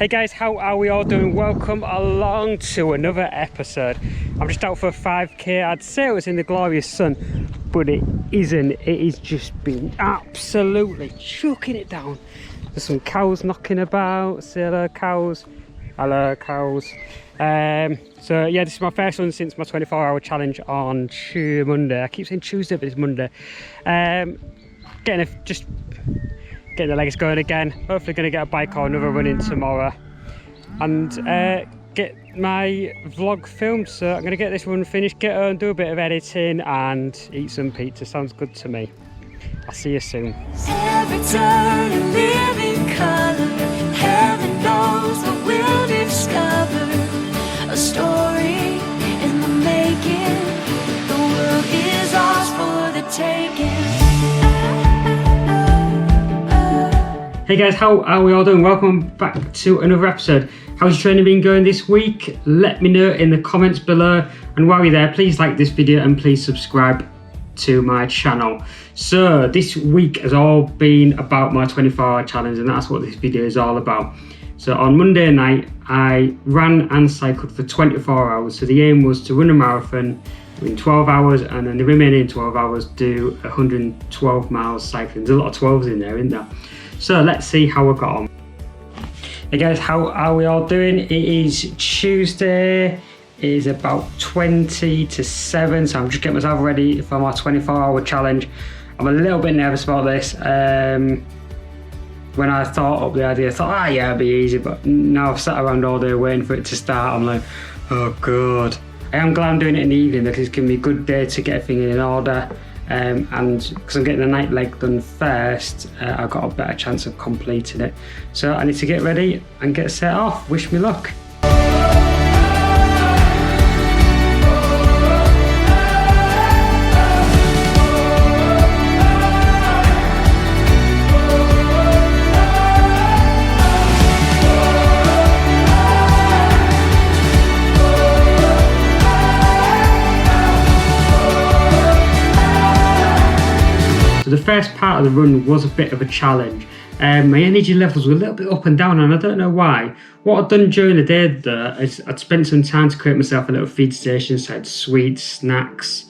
Hey guys, how are we all doing? Welcome along to another episode. I'm just out for a 5k. I'd say it was in the glorious sun, but it isn't. It is just been absolutely chucking it down. There's some cows knocking about. Say hello, cows. Hello, cows. So yeah, this is my first one since my 24-hour challenge on Monday. I keep saying Tuesday, but it's Monday. Getting the legs going again. Hopefully going to get a bike or another run in tomorrow and get my vlog filmed. So I'm going to get this one finished, get home, do a bit of editing and eat some pizza. Sounds good to me. I'll see you soon. Every turn a living color, heaven knows what we'll discover. A story in the making, the world is ours for the taking. Hey guys, how are we all doing? Welcome back to another episode. How's your training been going this week? Let me know in the comments below, and while you're there, please like this video and please subscribe to my channel. So this week has all been about my 24-hour challenge, and that's what this video is all about. So on Monday night I ran and cycled for 24 hours. So the aim was to run a marathon in 12 hours and then the remaining 12 hours do 112 miles cycling. There's a lot of 12s in there, isn't there? So let's see how I got on. Hey guys, how are we all doing? It is Tuesday. It is about 20 to 7, so I'm just getting myself ready for my 24-hour challenge. I'm a little bit nervous about this. When I thought up the idea, I thought, yeah, it'll be easy, but now I've sat around all day waiting for it to start. I'm like, oh God. I am glad I'm doing it in the evening because it's giving me a good day to get everything in order. And because I'm getting the night leg done first, I've got a better chance of completing it. So I need to get ready and get set off. Wish me luck. The first part of the run was a bit of a challenge. My energy levels were a little bit up and down, and I don't know why. What I'd done during the day though is I'd spent some time to create myself a little feed station. So I had sweets, snacks,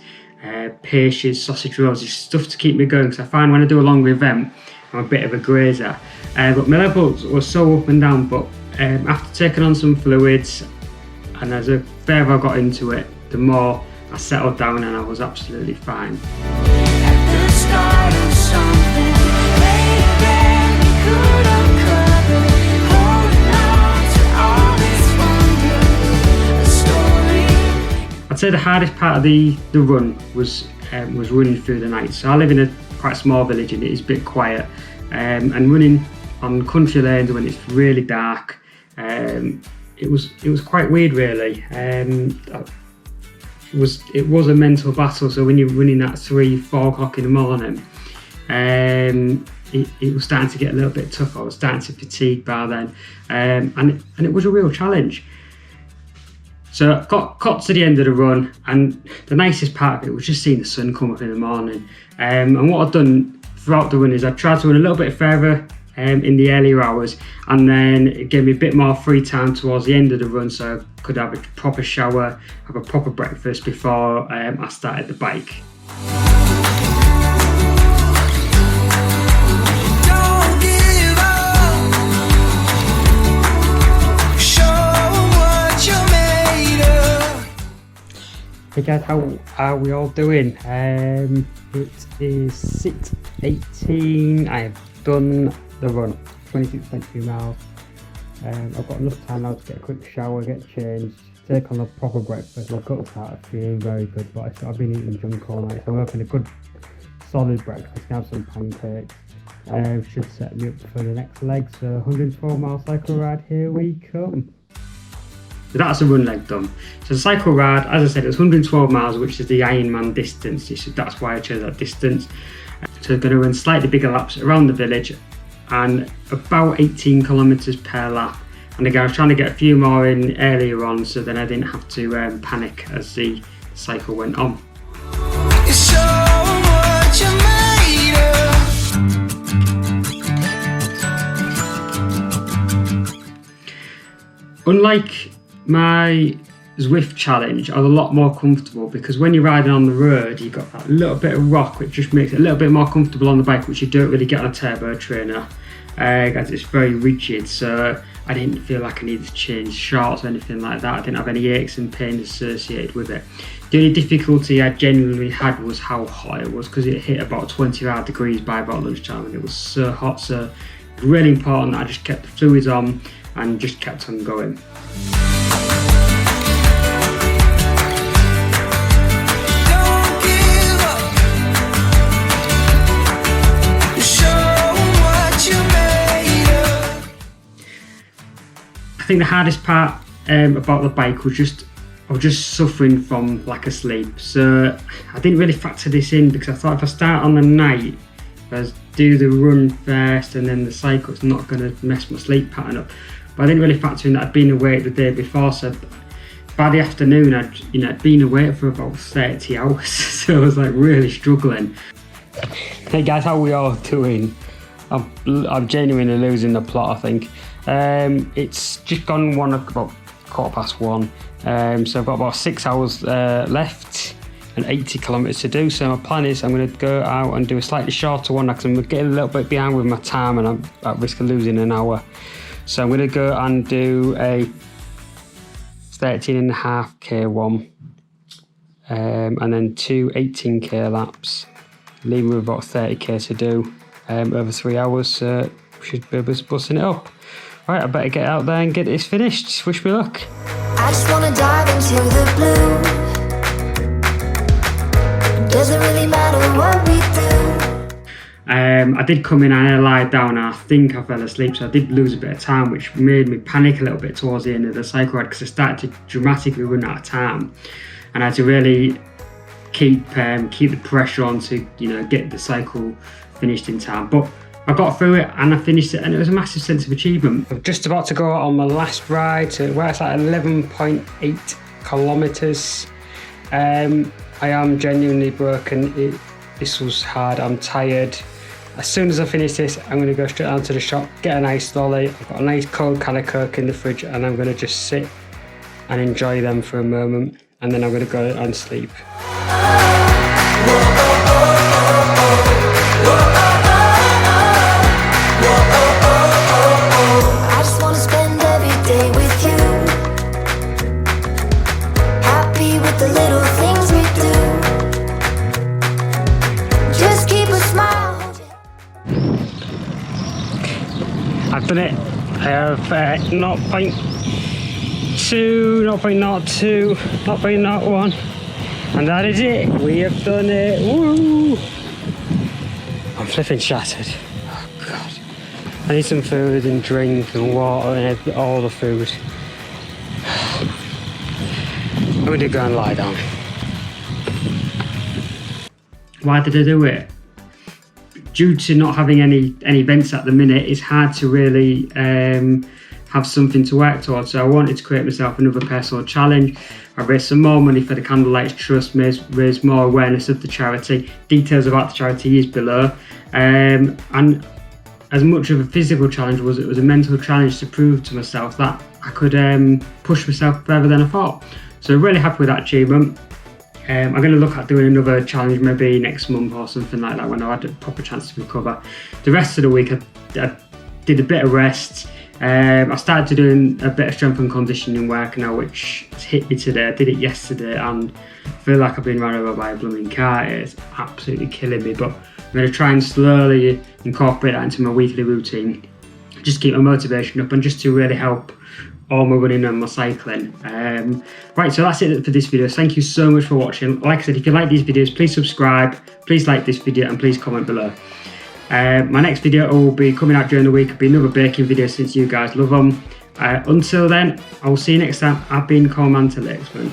pastries, sausage rolls, just stuff to keep me going, because I find when I do a longer event I'm a bit of a grazer. But my levels were so up and down, but after taking on some fluids and as the further I got into it, the more I settled down and I was absolutely fine. I'd say the hardest part of the run was running through the night. So I live in a quite small village and it is a bit quiet, and running on country lanes when it's really dark, it was quite weird really. It was a mental battle. So when you're running at 3-4 o'clock in the morning, it was starting to get a little bit tough. I was starting to fatigue by then, and it was a real challenge. So I got to the end of the run, and the nicest part of it was just seeing the sun come up in the morning. And what I've done throughout the run is I've tried to run a little bit further in the earlier hours, and then it gave me a bit more free time towards the end of the run, so I could have a proper shower, have a proper breakfast before I started the bike. Hey guys, how are we all doing? It is 6:18. I have done the run, 26.2 miles. I've got enough time now to get a quick shower, get changed, take on a proper breakfast. Look up started feeling very good, but I've been eating junk all night, so I'm hoping a good solid breakfast. Have some pancakes. Should set me up for the next leg. So 112 mile cycle ride, here we come. So that's a run leg done. So the cycle ride, as I said, it was 112 miles, which is the Ironman distance. So that's why I chose that distance. So I'm going to run slightly bigger laps around the village and about 18 kilometres per lap. And again, I was trying to get a few more in earlier on, so then I didn't have to panic as the cycle went on. unlike my Zwift challenge, I was a lot more comfortable because when you're riding on the road, you've got that little bit of rock which just makes it a little bit more comfortable on the bike, which you don't really get on a turbo trainer, as it's very rigid. So I didn't feel like I needed to change shorts or anything like that. I didn't have any aches and pains associated with it. The only difficulty I genuinely had was how hot it was, because it hit about 25 degrees by about lunchtime and it was so hot. So really important that I just kept the fluids on and just kept on going. I think the hardest part about the bike was I was just suffering from lack of sleep. So I didn't really factor this in because I thought if I start on the night, if I do the run first and then the cycle, it's not going to mess my sleep pattern up. But I didn't really factor in that I'd been awake the day before. So by the afternoon, I'd been awake for about 30 hours. So I was like really struggling. Hey guys, how are we all doing? I'm genuinely losing the plot, I think. It's just gone about 1:15. So I've got about 6 hours left and 80 kilometers to do. So my plan is I'm going to go out and do a slightly shorter one because I'm getting a little bit behind with my time and I'm at risk of losing an hour. So I'm going to go and do a 13.5k one, and then 2 18k laps, leaving with about 30k to do over 3 hours. So we should be busting it up. Right, I better get out there and get this finished. Wish me luck. I just wanna dive into the blue. Doesn't really matter what we do. I did come in and I lied down and I think I fell asleep, so I did lose a bit of time, which made me panic a little bit towards the end of the cycle ride because I started to dramatically run out of time and I had to really keep the pressure on to get the cycle finished in time. But I got through it and I finished it and it was a massive sense of achievement. I'm just about to go out on my last ride to where it's like 11.8 kilometers. I am genuinely broken. This was hard, I'm tired. As soon as I finish this, I'm going to go straight down to the shop, get a nice lolly. I've got a nice cold can of Coke in the fridge and I'm going to just sit and enjoy them for a moment and then I'm going to go and sleep. I've done it. I have 0.2, 0.02, 0.01, and that is it. We have done it. Woo! I'm flipping shattered. Oh god. I need some food and drink and water and all the food. I'm going to go and lie down. Why did I do it? Due to not having any events at the minute, it's hard to really have something to work towards. So I wanted to create myself another personal challenge. I raised some more money for the Candlelighters Trust, raised more awareness of the charity. Details about the charity is below. And as much of a physical challenge was, it was a mental challenge to prove to myself that I could push myself further than I thought. So really happy with that achievement. I'm going to look at doing another challenge maybe next month or something like that when I had a proper chance to recover. The rest of the week I did a bit of rest. I started doing a bit of strength and conditioning work now, which has hit me today. I did it yesterday and I feel like I've been run over by a blooming car. It's absolutely killing me, but I'm going to try and slowly incorporate that into my weekly routine. Just keep my motivation up and just to really help all my running and my cycling. Right, so that's it for this video. Thank you so much for watching. Like I said, if you like these videos, please subscribe, please like this video and please comment below. My next video will be coming out during the week. It'll be another baking video since you guys love them. Until then, I will see you next time. I've been Lakesman.